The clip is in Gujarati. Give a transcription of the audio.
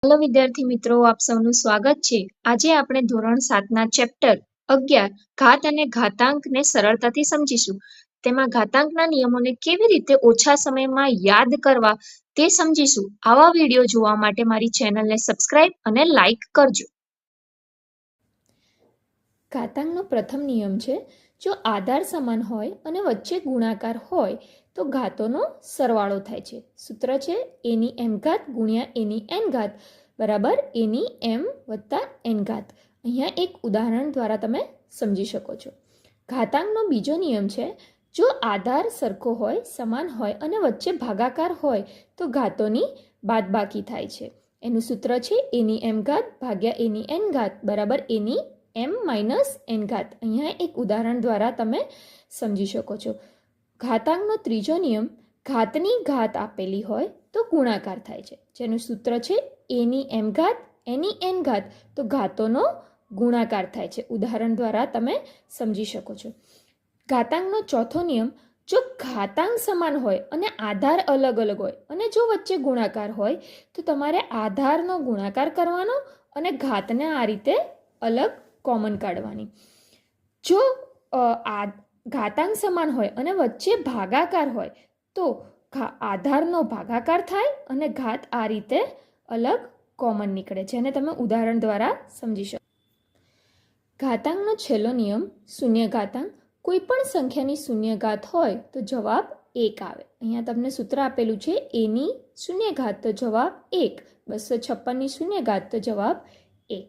હેલો વિદ્યાર્થી મિત્રો, આપ સૌનું સ્વાગત છે। આજે આપણે ધોરણ 7ના ચેપ્ટર 11 ઘાત અને ઘાતાંકને સરળતાથી સમજીશું। તેમાં ઘાતાંકના નિયમોને કેવી રીતે ઓછા સમયમાં યાદ કરવા તે સમજીશું। આવા વિડિયો જોવા માટે મારી ચેનલને સબસ્ક્રાઇબ અને લાઇક કરજો। ઘાતાંકનો પ્રથમ નિયમ છે, જો આધાર સમાન હોય અને વચ્ચે ગુણાકાર હોય તો ઘાતોનો સરવાળો થાય છે। સૂત્ર છે એની એમ ઘાત ગુણ્યા એની એન ઘાત બરાબર એની એમ વત્તા એન ઘાત। અહીંયા એક ઉદાહરણ દ્વારા તમે સમજી શકો છો। ઘાતાંકનો બીજો નિયમ છે, જો આધાર સરખો હોય, સમાન હોય અને વચ્ચે ભાગાકાર હોય તો ઘાતોની બાદબાકી થાય છે। એનું સૂત્ર છે એની એમ ઘાત ભાગ્યા એની એન ઘાત બરાબર એની એમ માઇનસ એન ઘાત। અહીંયા એક ઉદાહરણ દ્વારા તમે સમજી શકો છો। ઘાતાંકનો ત્રીજો નિયમ, ઘાતની ઘાત આપેલી હોય તો ગુણાકાર થાય છે, જેનું સૂત્ર છે એની એમ ઘાત એની એન ઘાત, તો ઘાતોનો ગુણાકાર થાય છે। ઉદાહરણ દ્વારા તમે સમજી શકો છો। ઘાતાંકનો ચોથો નિયમ, જો ઘાતાંક સમાન હોય અને આધાર અલગ અલગ હોય અને જો વચ્ચે ગુણાકાર હોય તો તમારે આધારનો ગુણાકાર કરવાનો અને ઘાતને આ રીતે અલગ કોમન કાઢવાની। જો ઘાતાંક સમાન હોય અને વચ્ચે ભાગાકાર હોય તો આધારનો ભાગાકાર થાય અને ઘાત આ રીતે અલગ કોમન નીકળે, જેને તમે ઉદાહરણ દ્વારા સમજી શકો। ઘાતાંકનો છેલ્લો નિયમ, શૂન્ય ઘાતાંક। કોઈ પણ સંખ્યાની શૂન્ય ઘાત હોય તો જવાબ 1 આવે। અહીંયા તમને સૂત્ર આપેલું છે એની શૂન્ય ઘાત તો જવાબ 1, 256ની શૂન્ય ઘાત તો જવાબ 1।